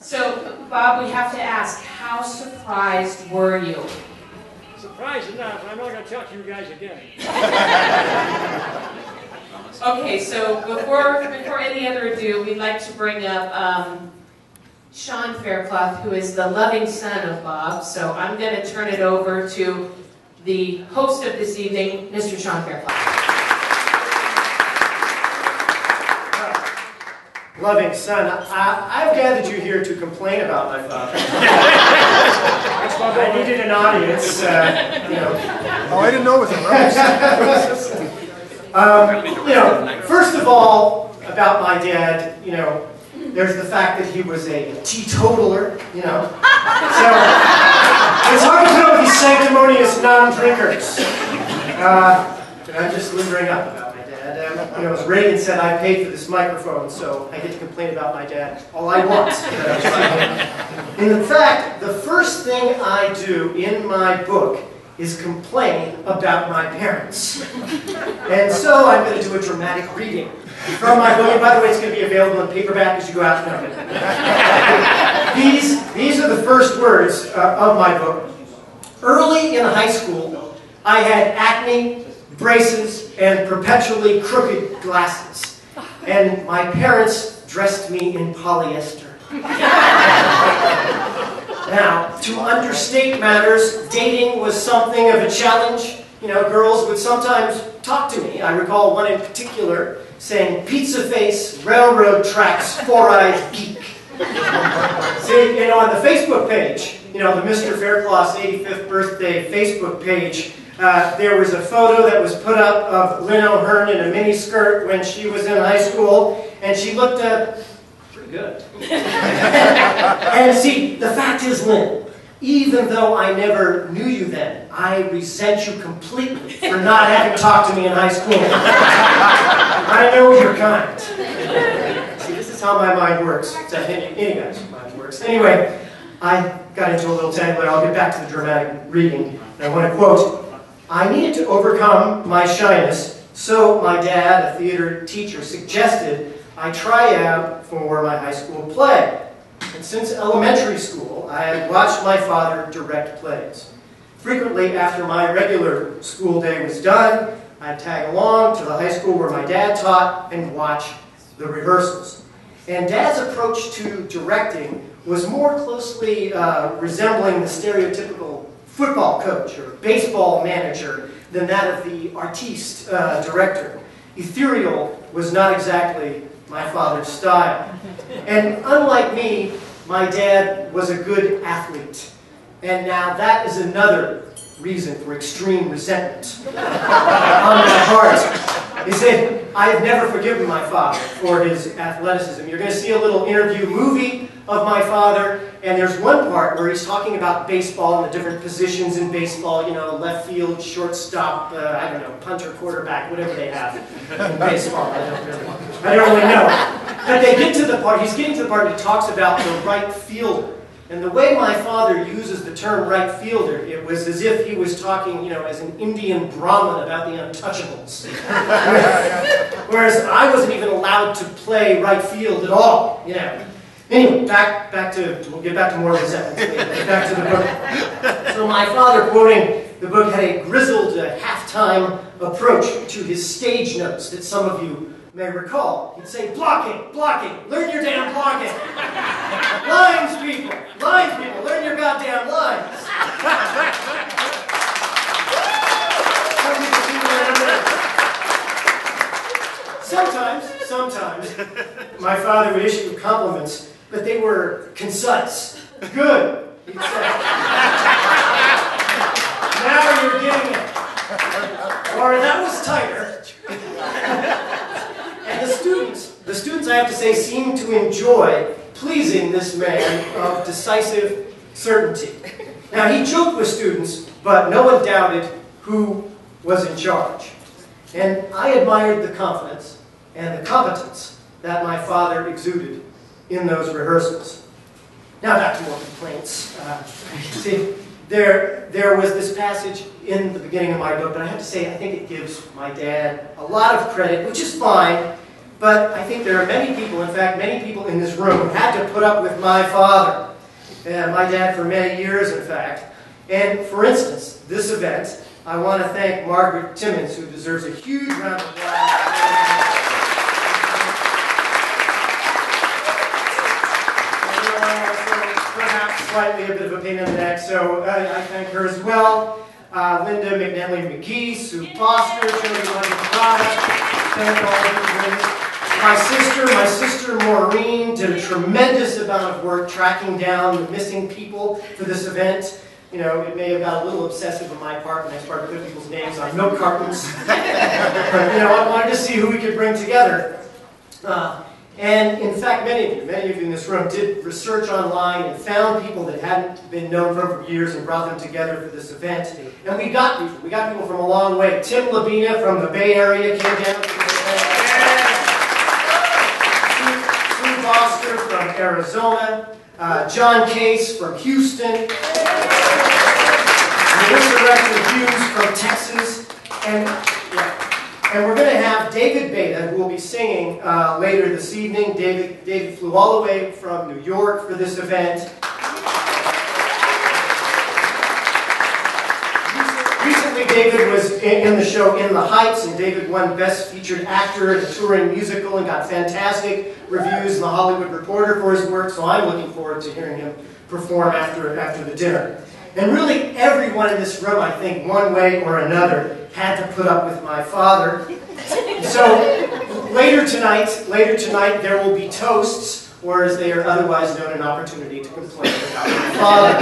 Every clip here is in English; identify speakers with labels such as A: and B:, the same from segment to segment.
A: So, Bob, we have to ask, how surprised were you?
B: Surprised enough, I'm not going to tell you guys again.
A: Okay, so before any other ado, we'd like to bring up Sean Faircloth, who is the loving son of Bob. So I'm going to turn it over to the host of this evening, Mr. Sean Faircloth.
C: Loving son, I've gathered you here to complain about my father. I needed an audience, you know.
D: Oh, I didn't know it was a
C: First of all, about my dad, there's the fact that he was a teetotaler, So, it's hard to know these sanctimonious non-drinkers. I'm just limbering up about my dad. As Reagan said, I paid for this microphone, so I get to complain about my dad all I want. In fact, the first thing I do in my book is complain about my parents. And so I'm going to do a dramatic reading from my book. And by the way, it's going to be available in paperback as you go out. These are the first words of my book. Early in high school, I had acne, braces, and perpetually crooked glasses. And my parents dressed me in polyester. Now, to understate matters, dating was something of a challenge. Girls would sometimes talk to me. I recall one in particular saying, "Pizza face, railroad tracks, four-eyed geek." See, on the Facebook page, the Mr. Faircloth's 85th birthday Facebook page, there was a photo that was put up of Lynn O'Hearne in a miniskirt when she was in high school, and she looked pretty good. And see, the fact is, Lynn, even though I never knew you then, I resent you completely for not having talked to me in high school. I know you're kind. See, this is how my mind works. Any guy's mind works. Anyway, I got into a little tangle there. I'll get back to the dramatic reading. And I want to quote, "I needed to overcome my shyness, so my dad, a theater teacher, suggested I try out for my high school play. And since elementary school, I had watched my father direct plays. Frequently, after my regular school day was done, I'd tag along to the high school where my dad taught and watch the rehearsals. And Dad's approach to directing was more closely resembling the stereotypical football coach or baseball manager than that of the artiste director. Ethereal was not exactly my father's style. And unlike me, my dad was a good athlete. And now that is another reason for extreme resentment on my part. He said, I have never forgiven my father for his athleticism. You're going to see a little interview movie of my father, and there's one part where he's talking about baseball and the different positions in baseball, left field, shortstop, I don't know, punter, quarterback, whatever they have in baseball. I don't really know. But they get to the part, he's getting to the part where he talks about the right fielder. And the way my father uses the term right fielder, it was as if he was talking, as an Indian Brahmin about the untouchables. Whereas I wasn't even allowed to play right field at all, Anyway, we'll get back to more resentment. Get back to the book. So my father, quoting the book, had a grizzled halftime approach to his stage notes that some of you may recall. He'd say, blocking, learn your damn blocking. Lines, people, learn your goddamn lines. Sometimes, my father would issue compliments, but they were concise. Good, he'd say. Now you're getting it. Or that was tighter. And the students, I have to say, seemed to enjoy pleasing this man of decisive certainty. Now, he joked with students, but no one doubted who was in charge. And I admired the confidence and the competence that my father exuded in those rehearsals. Now back to more complaints. See, there was this passage in the beginning of my book, but I have to say I think it gives my dad a lot of credit, which is fine, But I think there are many people, in fact, many people in this room who had to put up with my father, and my dad for many years, in fact. And for instance, this event, I want to thank Margaret Timmons, who deserves a huge round of applause. Perhaps slightly a bit of a pain in the neck, so I thank her as well. Linda McNally-McGee, Sue Foster, Jody Wonderprada, thank all of you. My sister Maureen did a tremendous amount of work tracking down the missing people for this event. You know, it may have got a little obsessive on my part when I started putting people's names on milk cartons. But, you know, I wanted to see who we could bring together. And in fact, many of you in this room did research online and found people that hadn't been known for years and brought them together for this event. And we got people. We got people from a long way. Tim Labina from the Bay Area came down for this event. Sue Foster from Arizona. John Case from Houston. Melissa Rector Hughes from Texas. And we're going to have David Beta, who will be singing later this evening. David flew all the way from New York for this event. Recently, David was in the show In the Heights, and David won Best Featured Actor in a touring musical and got fantastic reviews in The Hollywood Reporter for his work, so I'm looking forward to hearing him perform after the dinner. And really, everyone in this room, I think, one way or another, had to put up with my father. So later tonight, there will be toasts, or as they are otherwise known, an opportunity to complain about my father.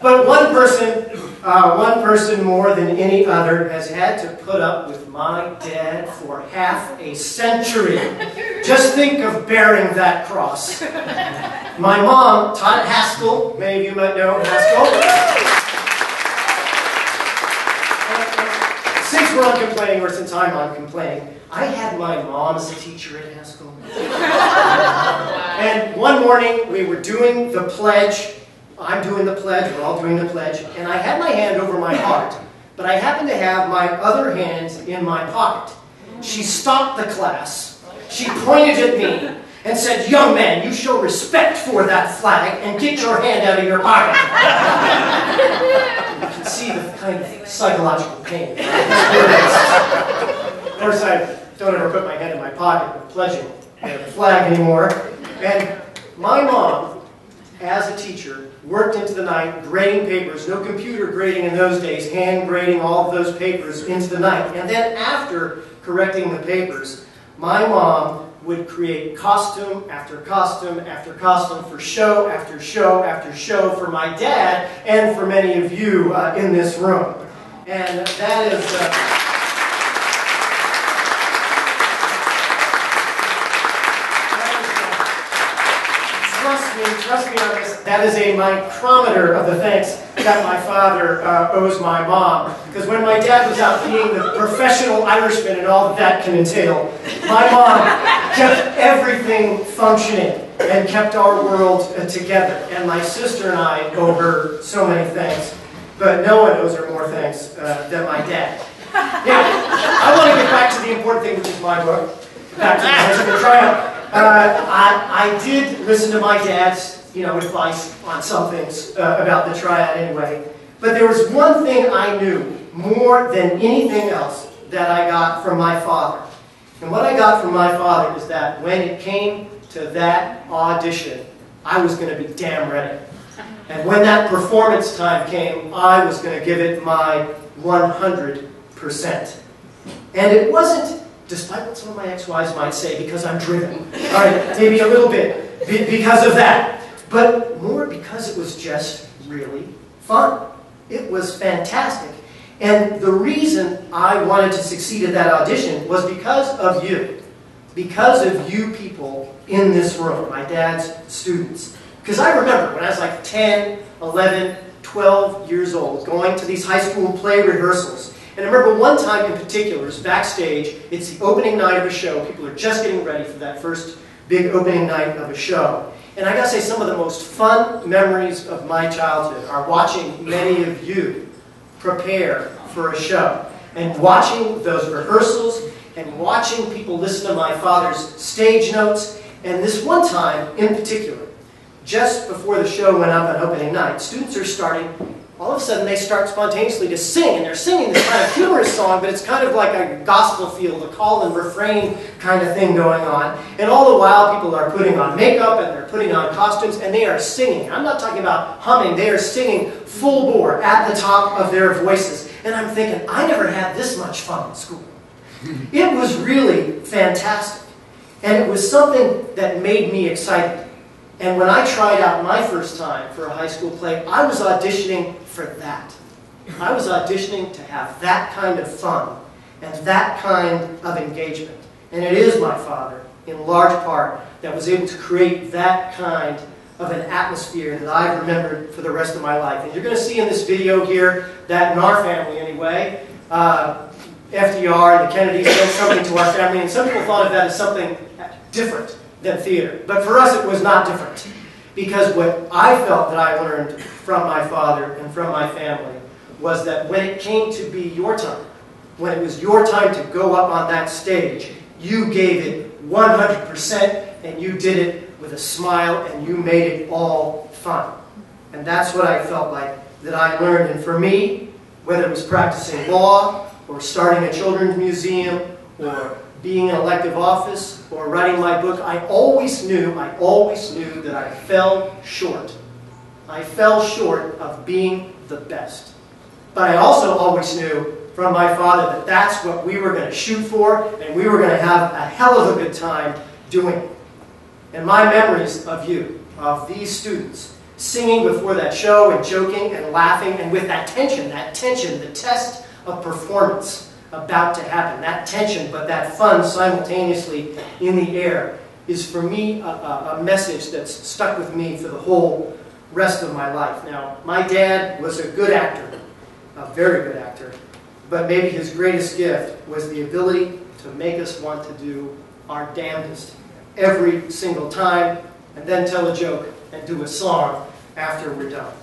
C: But one person more than any other has had to put up with my dad for half a century. Just think of bearing that cross. My mom taught at Haskell. Many of you might know Haskell. Since we're on complaining, or since I'm on complaining, I had my mom as a teacher at Haskell. And one morning, we were doing the pledge. I'm doing the pledge, we're all doing the pledge, and I had my hand over my heart, but I happened to have my other hand in my pocket. She stopped the class, she pointed at me, and said, "Young man, you show respect for that flag, and get your hand out of your pocket." You can see the kind of psychological pain. Of course, I don't ever put my hand in my pocket with pledging the flag anymore. And my mom, as a teacher, worked into the night grading papers. No computer grading in those days, hand grading all of those papers into the night. And then after correcting the papers, my mom would create costume after costume after costume for show after show after show for my dad and for many of you in this room. And that is... Trust me on this, that is a micrometer of the thanks that my father owes my mom. Because when my dad was out being the professional Irishman and all that can entail, my mom kept everything functioning and kept our world together. And my sister and I owe her so many thanks, but no one owes her more thanks than my dad. Now, I want to get back to the important thing, which is my book. Back to the History of Triumph. I did listen to my dad's, advice on some things about the triad anyway. But there was one thing I knew more than anything else that I got from my father. And what I got from my father is that when it came to that audition, I was going to be damn ready. And when that performance time came, I was going to give it my 100%. And it wasn't, despite what some of my ex-wives might say, because I'm driven. All right, maybe a little bit because of that. But more because it was just really fun. It was fantastic. And the reason I wanted to succeed at that audition was because of you. Because of you people in this room, my dad's students. Because I remember when I was like 10, 11, 12 years old, going to these high school play rehearsals. And I remember one time in particular, it was backstage, it's the opening night of a show. People are just getting ready for that first big opening night of a show. And I gotta say, some of the most fun memories of my childhood are watching many of you prepare for a show. And watching those rehearsals and watching people listen to my father's stage notes. And this one time in particular, just before the show went up on opening night, students are starting, all of a sudden they start spontaneously to sing, and they're singing this kind of humorous song, but it's kind of like a gospel feel, a call and refrain kind of thing going on. And all the while people are putting on makeup and they're putting on costumes and they are singing. I'm not talking about humming, they are singing full bore at the top of their voices. And I'm thinking, I never had this much fun in school. It was really fantastic. And it was something that made me excited. And when I tried out my first time for a high school play, I was auditioning for that. I was auditioning to have that kind of fun and that kind of engagement. And it is my father, in large part, that was able to create that kind of an atmosphere that I've remembered for the rest of my life. And you're going to see in this video here that in our family anyway, FDR and the Kennedys meant something to our family, and some people thought of that as something different than theater. But for us it was not different, because what I felt that I learned from my father and from my family was that when it came to be your time, when it was your time to go up on that stage, you gave it 100% and you did it with a smile and you made it all fun. And that's what I felt like that I learned. And for me, whether it was practicing law or starting a children's museum or being in elective office or writing my book, I always knew that I fell short. I fell short of being the best. But I also always knew from my father that that's what we were going to shoot for, and we were going to have a hell of a good time doing it. And my memories of you, of these students, singing before that show and joking and laughing, and with that tension, the test of performance about to happen, that tension but that fun simultaneously in the air, is for me a message that's stuck with me for the whole rest of my life. Now, my dad was a good actor, a very good actor, but maybe his greatest gift was the ability to make us want to do our damnedest every single time, and then tell a joke and do a song after we're done.